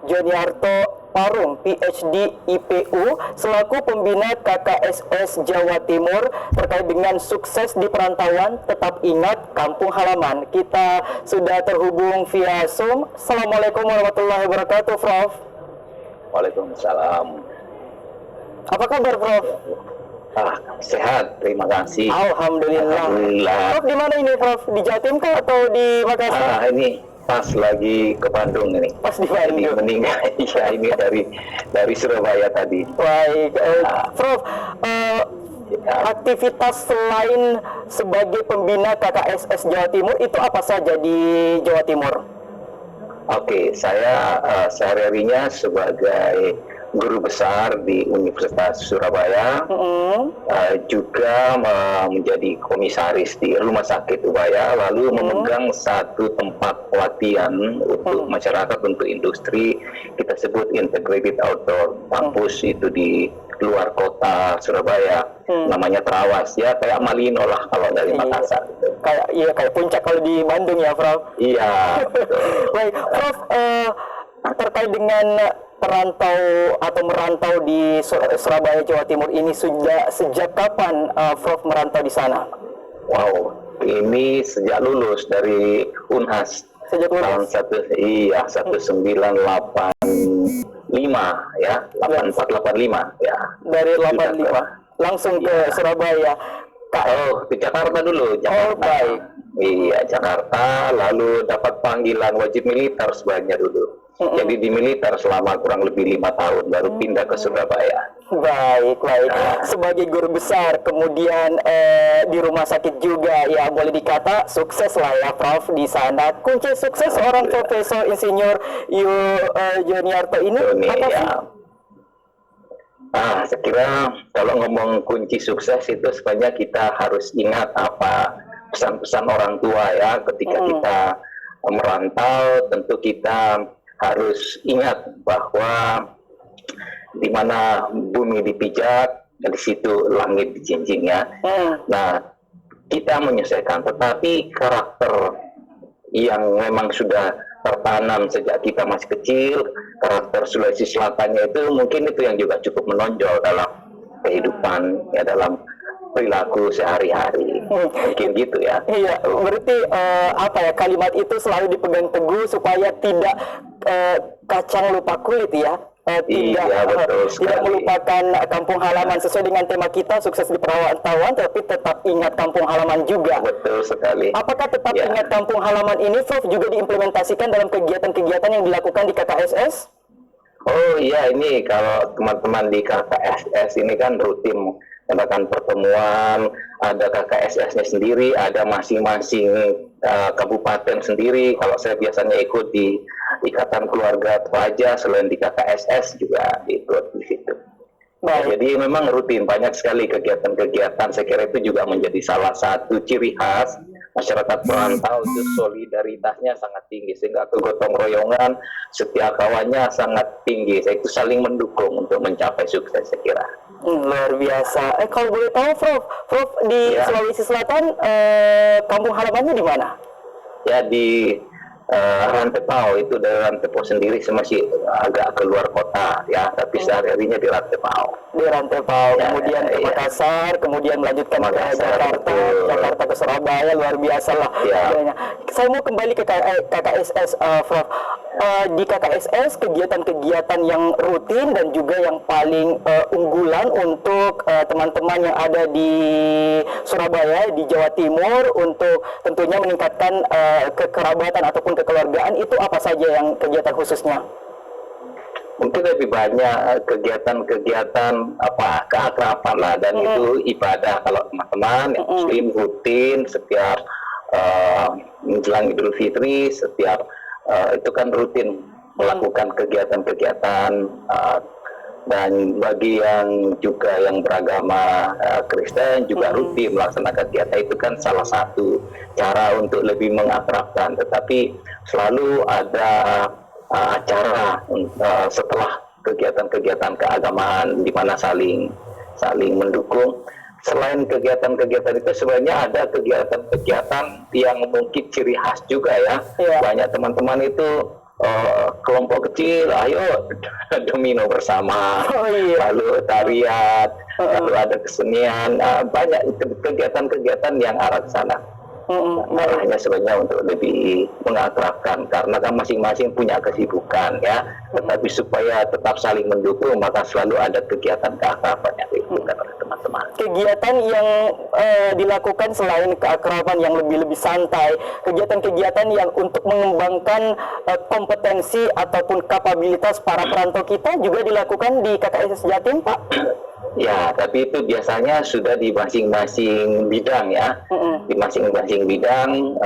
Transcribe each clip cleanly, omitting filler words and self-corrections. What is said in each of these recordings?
Joniarto Parung, PhD IPU, selaku pembina KKSS Jawa Timur terkait dengan sukses di perantauan, tetap ingat kampung halaman. Kita sudah terhubung via Zoom. Assalamualaikum warahmatullahi wabarakatuh, Prof. Waalaikumsalam. Apa kabar, Prof? Sehat, terima kasih. Alhamdulillah. Prof, di mana ini, Prof? Di Jatim kah atau di Makassar? Ini pas lagi ke Bandung ini. Pas di Bandung. Ini meninggal. Ya, ini dari Surabaya tadi. Baik, Prof. Aktivitas selain sebagai pembina KKSS Jawa Timur itu apa saja di Jawa Timur? Oke, saya sehari-harinya sebagai guru besar di Universitas Surabaya, juga menjadi komisaris di Rumah Sakit Ubaya, lalu memegang satu tempat pelatihan untuk masyarakat, untuk industri, kita sebut Integrated Outdoor Campus, itu di luar kota Surabaya, namanya Trawas, ya kayak Malino lah kalau dari Makassar. Kayak puncak kalau di Bandung ya, Prof? Iya, betul. Baik, Prof, terkait dengan merantau di Surabaya, Jawa Timur ini sudah sejak kapan Prof merantau di sana? Wow, ini sejak lulus dari Unhas. Sejak lulus? Tahun 1985 ya, 8485 ya. Dari 85 langsung ke Surabaya. Ke Jakarta dulu. Oh, baik. Iya, Jakarta, lalu dapat panggilan wajib militer sebenarnya dulu. Jadi di militer selama kurang lebih 5 tahun, baru pindah ke Surabaya. Baik. Sebagai guru besar, kemudian di rumah sakit juga, ya boleh dikata sukses lah ya, Prof, di sana. Kunci sukses seorang Profesor Insinyur Joniarto ini apa sih? Saya kira kalau ngomong kunci sukses itu sebenarnya kita harus ingat apa pesan-pesan orang tua ya, ketika kita merantau, tentu kita harus ingat bahwa di mana bumi dipijak, di situ langit dijinjing ya. Nah, kita menyesuaikan, tetapi karakter yang memang sudah tertanam sejak kita masih kecil, karakter Sulawesi Selatannya itu mungkin itu yang juga cukup menonjol dalam kehidupan ya, dalam perilaku sehari-hari. Mungkin gitu ya. Iya, berarti kalimat itu selalu dipegang teguh supaya tidak kacang lupa kulit ya. Tidak melupakan kampung halaman, sesuai dengan tema kita sukses di perantauan, tapi tetap ingat kampung halaman juga. Betul sekali. Apakah tetap ingat kampung halaman ini, Prof, juga diimplementasikan dalam kegiatan-kegiatan yang dilakukan di KKSS? Oh iya, ini kalau teman-teman di KKSS ini kan rutin mengadakan pertemuan, ada KKSS-nya sendiri, ada masing-masing kabupaten sendiri. Kalau saya biasanya ikut di Ikatan Keluarga Toraja, selain di KKSS juga ikut di situ. Nah, jadi memang rutin, banyak sekali kegiatan-kegiatan. Saya kira itu juga menjadi salah satu ciri khas masyarakat perantau, itu solidaritasnya sangat tinggi, sehingga kegotong royongan setiap kawannya sangat tinggi. Itu saling mendukung untuk mencapai sukses, saya kira. Luar biasa. Kalau boleh tahu, Prof di Sulawesi Selatan, kampung halamannya di mana? Ya, di Rantepao, itu dari Rantepao sendiri, masih agak keluar kota ya, tapi sehari-harinya di Rantepao. Di Rantepao, kemudian ke Makassar, kemudian melanjutkan ke Jakarta ke Surabaya, luar biasa lah. Saya mau kembali ke KKSS, Prof. Di KKSS, kegiatan-kegiatan yang rutin dan juga yang paling unggulan untuk teman-teman yang ada di Surabaya, di Jawa Timur, untuk tentunya meningkatkan kekerabatan ataupun kekeluargaan, itu apa saja yang kegiatan khususnya? Mungkin lebih banyak kegiatan-kegiatan keakraban lah, dan itu ibadah. Kalau teman-teman Muslim rutin setiap menjelang Idul Fitri, setiap itu kan rutin melakukan kegiatan-kegiatan, dan bagi yang juga yang beragama Kristen juga rutin melaksanakan kegiatan. Itu kan salah satu cara untuk lebih mengakrabkan, tetapi selalu ada acara setelah kegiatan-kegiatan keagamaan di mana saling mendukung. Selain kegiatan-kegiatan itu, sebenarnya ada kegiatan-kegiatan yang mungkin ciri khas juga ya. Banyak teman-teman itu kelompok kecil, ayo domino bersama, Oh iya. lalu tarian, lalu ada kesenian, banyak kegiatan-kegiatan yang arah ke sana. Arahnya sebenarnya untuk lebih mengakrabkan, karena kan masing-masing punya kesibukan ya, tetapi supaya tetap saling mendukung, maka selalu ada kegiatan keakraban yang dilakukan oleh teman-teman. Kegiatan yang dilakukan selain keakraban yang lebih santai, kegiatan-kegiatan yang untuk mengembangkan kompetensi ataupun kapabilitas para perantau kita juga dilakukan di KKSS Jatim, Pak? Ya, tapi itu biasanya sudah di masing-masing bidang ya, di masing-masing bidang,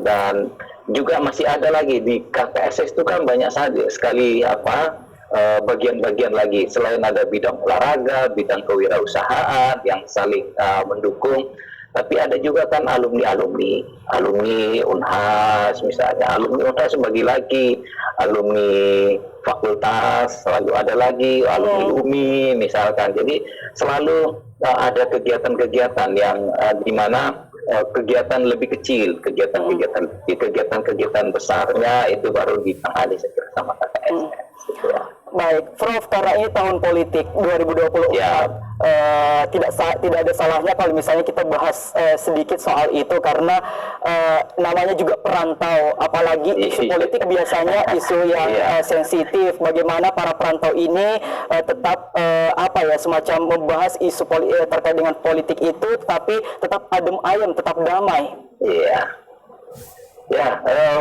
dan juga masih ada lagi di KPSS itu kan banyak sekali bagian-bagian lagi, selain ada bidang olahraga, bidang kewirausahaan yang saling mendukung. Tapi ada juga kan alumni Unhas misalnya, alumni Unhas bagi lagi, alumni fakultas selalu ada lagi, alumni UMI misalkan. Jadi selalu ada kegiatan-kegiatan yang di mana kegiatan lebih kecil, kegiatan besarnya itu baru ditangani sama KKSS. Gitu ya. Baik, Prof, karena ini tahun politik 2024, Ya. Tidak ada salahnya kalau misalnya kita bahas sedikit soal itu, karena namanya juga perantau, apalagi isu politik biasanya isu yang sensitif. Bagaimana para perantau ini tetap semacam membahas isu terkait dengan politik itu, tapi tetap adem ayem, tetap damai. Iya, ya,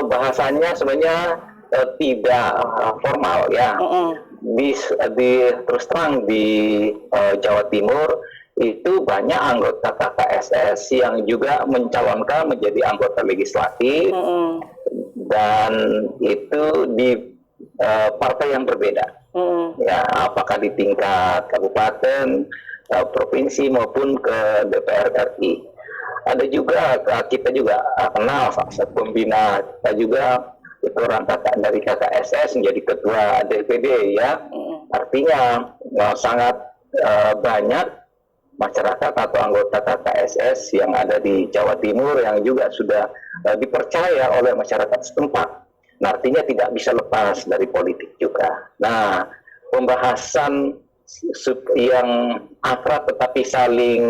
bahasanya sebenarnya tidak formal ya. Terus terang di Jawa Timur itu banyak anggota KKSS yang juga mencalonkan menjadi anggota legislatif, dan itu di partai yang berbeda. Ya, apakah di tingkat kabupaten, provinsi maupun ke DPR RI. Ada juga, kita juga kenal salah satu pembina kita juga, itu orang dari KKSS menjadi ketua DPD ya. Artinya sangat banyak masyarakat atau anggota KKSS yang ada di Jawa Timur yang juga sudah dipercaya oleh masyarakat setempat. Nah, artinya tidak bisa lepas dari politik juga. Nah, pembahasan yang akrab tetapi saling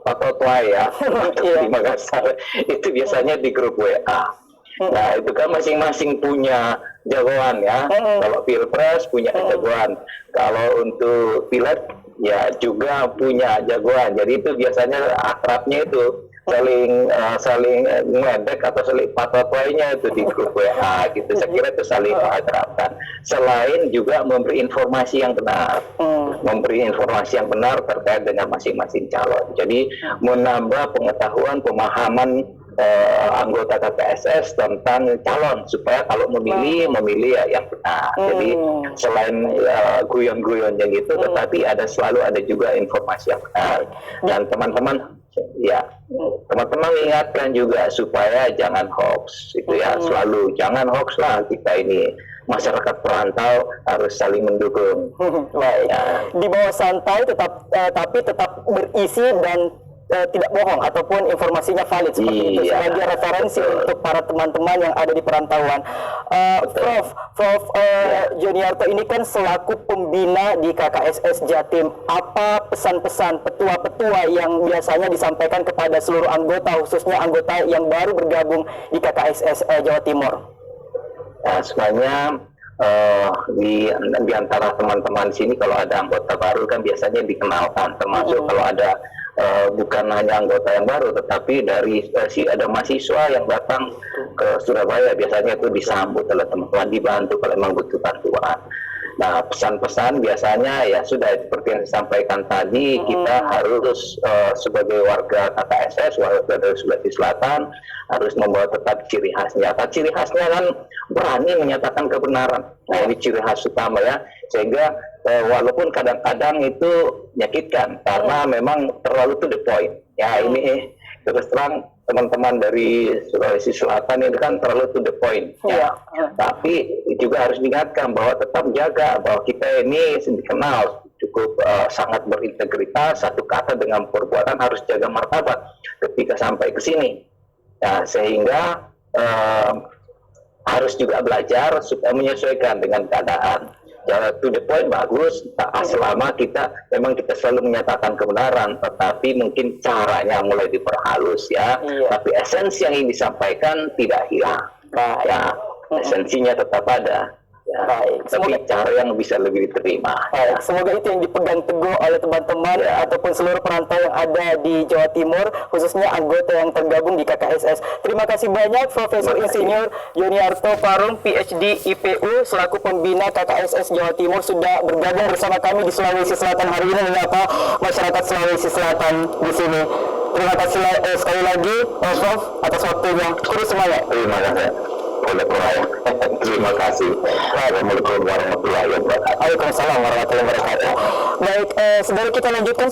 patotwa ya, di Makassar itu biasanya di grup WA. Nah, itu kan masing-masing punya jagoan ya. Kalau Pilpres punya jagoan, kalau untuk Pileg ya juga punya jagoan. Jadi itu biasanya akrabnya itu saling ngedek atau saling patotwainya itu di grup WA gitu. Saya kira itu saling mengakrabkan. Selain juga memberi informasi yang benar, terkait dengan masing-masing calon. Jadi menambah pengetahuan, pemahaman anggota KPSS tentang calon, supaya kalau memilih ya yang benar. Jadi selain guyon-guyonnya gitu, tetapi selalu ada juga informasi yang benar. Dan teman-teman ingatkan juga supaya jangan hoax itu ya, selalu jangan hoax lah. Kita ini masyarakat perantau harus saling mendukung. Baik. Di bawah santai tapi tetap berisi dan tidak bohong ataupun informasinya valid seperti itu, sebagai referensi untuk para teman-teman yang ada di perantauan. Prof Joniarto ini kan selaku pembina di KKSS Jatim, apa pesan-pesan petua-petua yang biasanya disampaikan kepada seluruh anggota, khususnya anggota yang baru bergabung di KKSS Jawa Timur? Sebenarnya di antara teman-teman sini, kalau ada anggota baru kan biasanya dikenalkan, termasuk kalau ada bukan hanya anggota yang baru, tetapi dari ada mahasiswa yang datang ke Surabaya, biasanya itu disambut oleh teman-teman, dibantu kalau memang butuh bantuan. Nah, pesan-pesan biasanya ya sudah seperti yang disampaikan tadi, kita harus sebagai warga KKSS, warga dari Sulawesi Selatan, harus membawa tetap ciri khasnya. Ciri khasnya kan berani menyatakan kebenaran. Nah, ini ciri khas utama ya, sehingga walaupun kadang-kadang itu menyakitkan karena memang terlalu to the point. Ya, ini terus terang teman-teman dari Sulawesi Selatan ini kan terlalu to the point. Ya. Tapi juga harus diingatkan bahwa tetap jaga bahwa kita ini dikenal cukup sangat berintegritas, satu kata dengan perbuatan, harus jaga martabat ketika sampai ke sini. Ya, sehingga harus juga belajar supaya menyesuaikan dengan keadaan. Ya, to the point bagus, selama memang kita selalu menyatakan kebenaran, tetapi mungkin caranya mulai diperhalus ya. Tapi esensi yang ingin disampaikan tidak hilang. Ya, esensinya tetap ada. Ya, tapi cara yang bisa lebih diterima. Semoga itu yang dipegang teguh oleh teman-teman ataupun seluruh perantau yang ada di Jawa Timur, khususnya anggota yang tergabung di KKSS. Terima kasih banyak Profesor Insinyur Yuniarto Parung, PhD IPU, selaku pembina KKSS Jawa Timur, sudah bergabung bersama kami di Sulawesi Selatan hari ini menyapa masyarakat Sulawesi Selatan di sini. Terima kasih sekali lagi, Prof, atas waktunya. Terus semangat. Terima kasih. Terima kasih. Assalamualaikum warahmatullahi wabarakatuh. Waalaikumsalam warahmatullahi wabarakatuh. Baik, saudara, kita lanjutkan